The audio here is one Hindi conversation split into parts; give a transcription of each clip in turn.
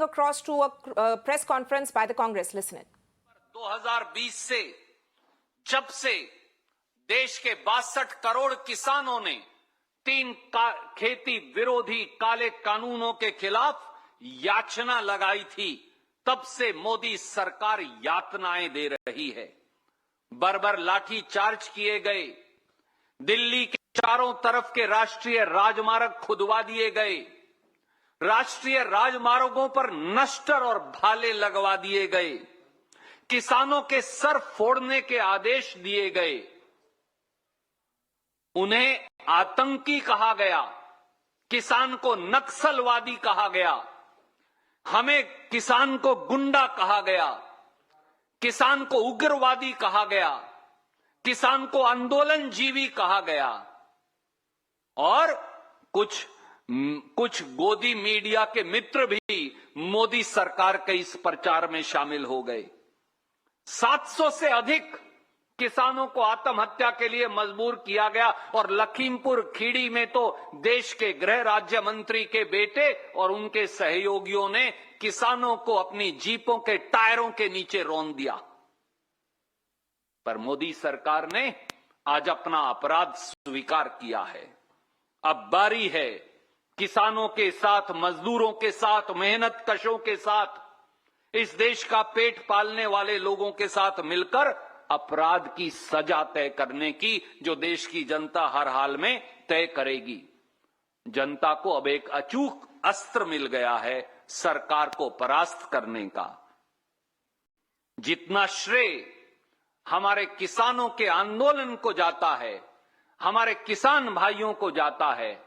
across to a press conference by the Congress. Listen in. 2020 से जब से देश के 62 करोड़ किसानों ने 3 खेती विरोधी काले कानूनों के खिलाफ याचना लगाई थी, तब से मोदी सरकार यातनाएं दे रही है। बर्बर लाठी चार्ज किए गए, दिल्ली के चारों तरफ के राष्ट्रीय राजमार्ग खुदवा दिए गए, राष्ट्रीय राजमार्गों पर नश्तर और भाले लगवा दिए गए, किसानों के सर फोड़ने के आदेश दिए गए, उन्हें आतंकी कहा गया, किसान को नक्सलवादी कहा गया, हमें किसान को गुंडा कहा गया, किसान को उग्रवादी कहा गया, किसान को आंदोलनजीवी कहा गया और कुछ गोदी मीडिया के मित्र भी मोदी सरकार के इस प्रचार में शामिल हो गए। 700 से अधिक किसानों को आत्महत्या के लिए मजबूर किया गया और लखीमपुर खीरी में तो देश के गृह राज्य मंत्री के बेटे और उनके सहयोगियों ने किसानों को अपनी जीपों के टायरों के नीचे रौंद दिया। पर मोदी सरकार ने आज अपना अपराध स्वीकार किया है। अब बारी है किसानों के साथ, मजदूरों के साथ, मेहनत कशों के साथ, इस देश का पेट पालने वाले लोगों के साथ मिलकर अपराध की सजा तय करने की, जो देश की जनता हर हाल में तय करेगी। जनता को अब एक अचूक अस्त्र मिल गया है सरकार को परास्त करने का। जितना श्रेय हमारे किसानों के आंदोलन को जाता है, हमारे किसान भाइयों को जाता है,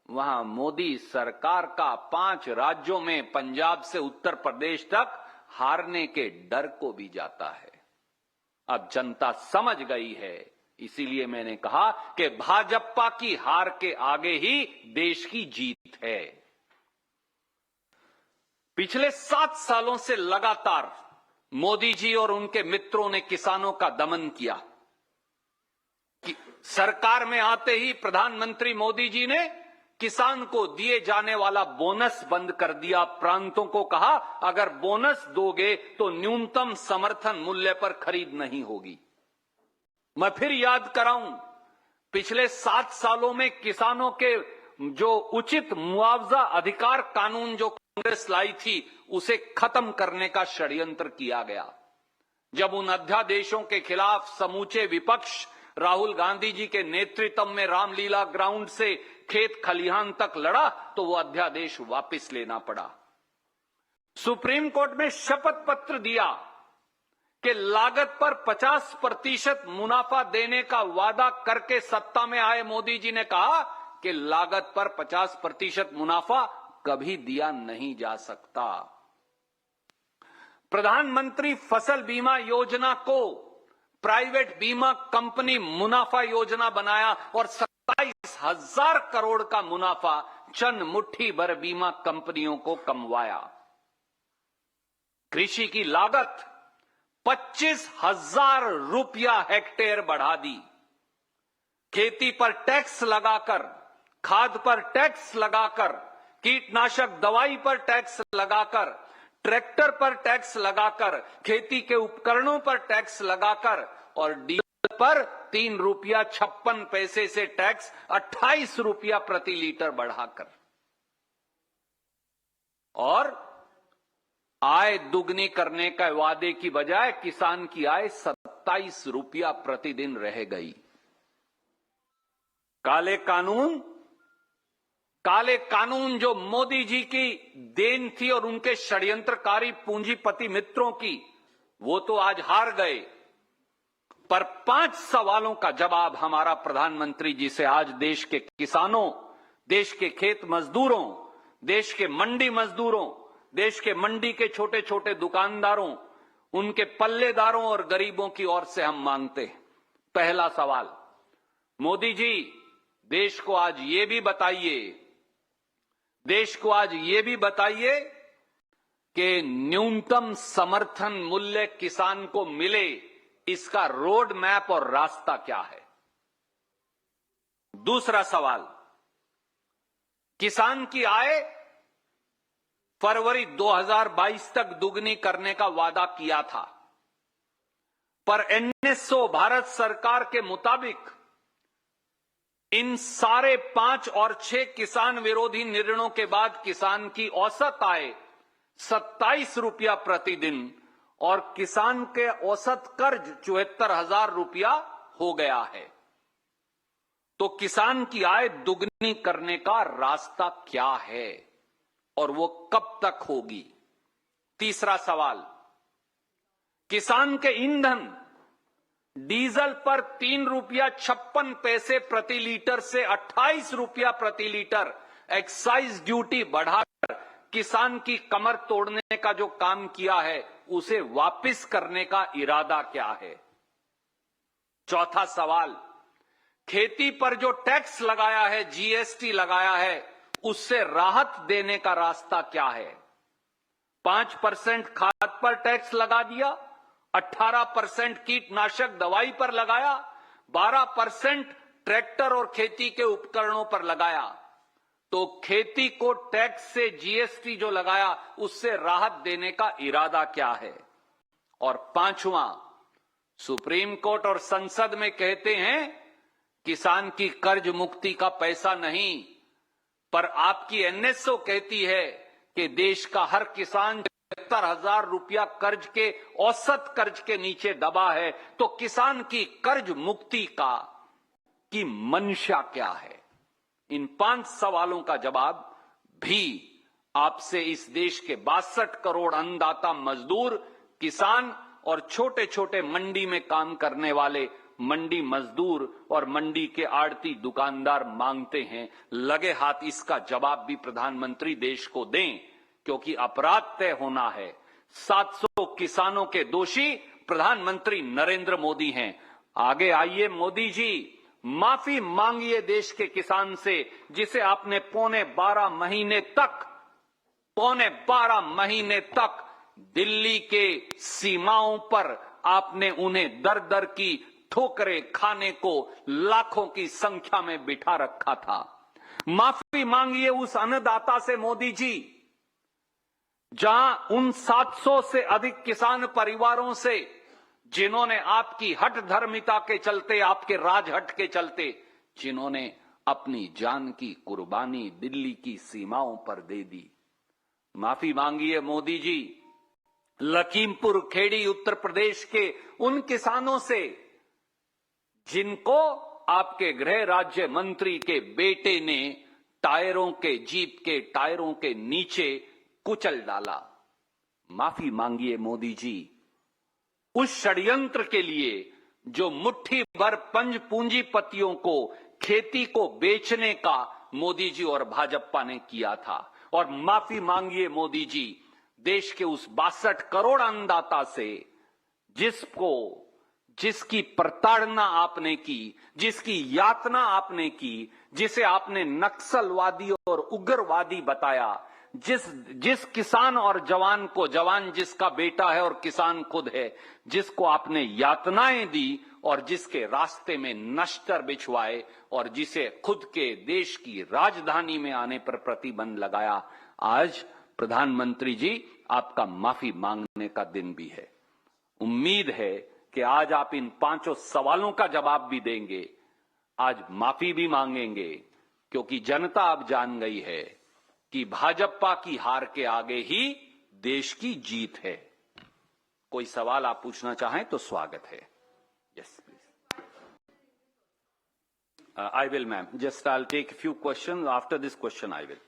वहां मोदी सरकार का 5 राज्यों में पंजाब से उत्तर प्रदेश तक हारने के डर को भी जाता है। अब जनता समझ गई है, इसीलिए मैंने कहा कि भाजपा की हार के आगे ही देश की जीत है। पिछले 7 सालों से लगातार मोदी जी और उनके मित्रों ने किसानों का दमन किया। सरकार में आते ही प्रधानमंत्री मोदी जी ने किसान को दिए जाने वाला बोनस बंद कर दिया। प्रांतों को कहा, अगर बोनस दोगे तो न्यूनतम समर्थन मूल्य पर खरीद नहीं होगी। मैं फिर याद कराऊं, पिछले 7 सालों में किसानों के जो उचित मुआवजा अधिकार कानून जो कांग्रेस लाई थी, उसे खत्म करने का षड्यंत्र किया गया। जब उन अध्यादेशों के खिलाफ समूचे विपक्ष राहुल गांधी जी के नेतृत्व में रामलीला ग्राउंड से खेत खलिहान तक लड़ा, तो वो अध्यादेश वापस लेना पड़ा। सुप्रीम कोर्ट में शपथ पत्र दिया कि लागत पर 50% मुनाफा देने का वादा करके सत्ता में आए मोदी जी ने कहा कि लागत पर 50% मुनाफा कभी दिया नहीं जा सकता। प्रधानमंत्री फसल बीमा योजना को प्राइवेट बीमा कंपनी मुनाफा योजना बनाया और 27,000 करोड़ का मुनाफा चंद मुट्ठी भर बीमा कंपनियों को कमवाया। कृषि की लागत 25,000 रुपया हेक्टेयर बढ़ा दी। खेती पर टैक्स लगाकर, खाद पर टैक्स लगाकर, कीटनाशक दवाई पर टैक्स लगाकर, ट्रैक्टर पर टैक्स लगाकर, खेती के उपकरणों पर टैक्स लगाकर और डीजल पर 3 रुपया 56 पैसे से टैक्स 28 रुपया प्रति लीटर बढ़ाकर, और आय दुगनी करने का वादे की बजाय किसान की आय 27 रुपया प्रतिदिन रह गई। काले कानून जो मोदी जी की देन थी और उनके षड्यंत्रकारी पूंजीपति मित्रों की, वो तो आज हार गए। पर 5 सवालों का जवाब हमारा प्रधानमंत्री जी से आज देश के किसानों, देश के खेत मजदूरों, देश के मंडी मजदूरों, देश के मंडी के छोटे छोटे दुकानदारों, उनके पल्लेदारों और गरीबों की ओर से हम मांगते हैं। पहला सवाल, मोदी जी देश को आज ये भी बताइए कि न्यूनतम समर्थन मूल्य किसान को मिले, इसका रोड मैप और रास्ता क्या है। दूसरा सवाल, किसान की आय फरवरी 2022 तक दुगनी करने का वादा किया था, पर एनएसओ भारत सरकार के मुताबिक इन सारे 5 और 6 किसान विरोधी निर्णयों के बाद किसान की औसत आय 27 रुपया प्रतिदिन और किसान के औसत कर्ज 74,000 रुपया हो गया है। तो किसान की आय दुगनी करने का रास्ता क्या है और वो कब तक होगी? तीसरा सवाल, किसान के ईंधन डीजल पर 3 रुपया 56 पैसे प्रति लीटर से 28 रुपया प्रति लीटर एक्साइज ड्यूटी बढ़ाकर किसान की कमर तोड़ने का जो काम किया है उसे वापस करने का इरादा क्या है? चौथा सवाल, खेती पर जो टैक्स लगाया है, जीएसटी लगाया है, उससे राहत देने का रास्ता क्या है? 5% खाद पर टैक्स लगा दिया, 18% कीटनाशक दवाई पर लगाया, 12% ट्रैक्टर और खेती के उपकरणों पर लगाया। तो खेती को टैक्स से जीएसटी जो लगाया उससे राहत देने का इरादा क्या है? और पांचवां, सुप्रीम कोर्ट और संसद में कहते हैं किसान की कर्ज मुक्ति का पैसा नहीं, पर आपकी एनएसओ कहती है कि देश का हर किसान 70,000 रुपया कर्ज के औसत कर्ज के नीचे दबा है। तो किसान की कर्ज मुक्ति की मंशा क्या है? इन 5 सवालों का जवाब भी आपसे इस देश के 62 करोड़ अन्नदाता मजदूर, किसान और छोटे छोटे मंडी में काम करने वाले मंडी मजदूर और मंडी के आड़ती दुकानदार मांगते हैं। लगे हाथ इसका जवाब भी प्रधानमंत्री देश को दें, क्योंकि अपराध तय होना है। 700 किसानों के दोषी प्रधानमंत्री नरेंद्र मोदी हैं। आगे आइए मोदी जी, माफी मांगिए देश के किसान से, जिसे आपने पौने 12 महीने तक दिल्ली के सीमाओं पर आपने उन्हें दर दर की ठोकरें खाने को लाखों की संख्या में बिठा रखा था। माफी मांगिए उस अन्नदाता से मोदी जी, जहां उन 700 से अधिक किसान परिवारों से जिन्होंने आपकी हठ धर्मिता के चलते, आपके राजहट के चलते, जिन्होंने अपनी जान की कुर्बानी दिल्ली की सीमाओं पर दे दी। माफी मांगिए मोदी जी लखीमपुर खेड़ी उत्तर प्रदेश के उन किसानों से जिनको आपके गृह राज्य मंत्री के बेटे ने जीप के टायरों के नीचे कुचल डाला। माफी मांगिए मोदी जी उस षड्यंत्र के लिए जो मुट्ठी भर पंज पूंजीपतियों को खेती को बेचने का मोदी जी और भाजपा ने किया था। और माफी मांगिए मोदी जी देश के उस 62 करोड़ अन्नदाता से जिसकी प्रताड़ना आपने की, जिसकी यातना आपने की, जिसे आपने नक्सलवादी और उग्रवादी बताया, जिस किसान और जवान जिसका बेटा है और किसान खुद है, जिसको आपने यातनाएं दी और जिसके रास्ते में नश्तर बिछवाए और जिसे खुद के देश की राजधानी में आने पर प्रतिबंध लगाया, आज प्रधानमंत्री जी आपका माफी मांगने का दिन भी है। उम्मीद है कि आज आप इन 5 सवालों का जवाब भी देंगे, आज माफी भी मांगेंगे, क्योंकि जनता अब जान गई है कि भाजपा की हार के आगे ही देश की जीत है। कोई सवाल आप पूछना चाहें तो स्वागत है। Yes please. I will ma'am, just I will take few question, after this question I will.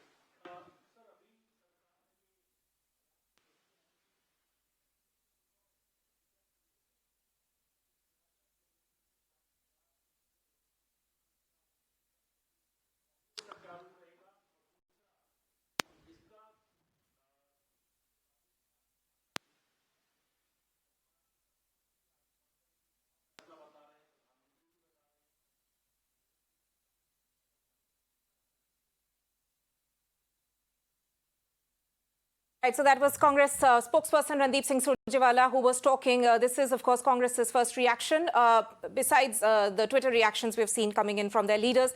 Right, so that was Congress spokesperson Randeep Singh Surjewala who was talking. This is, of course, Congress's first reaction, besides the Twitter reactions we've seen coming in from their leaders.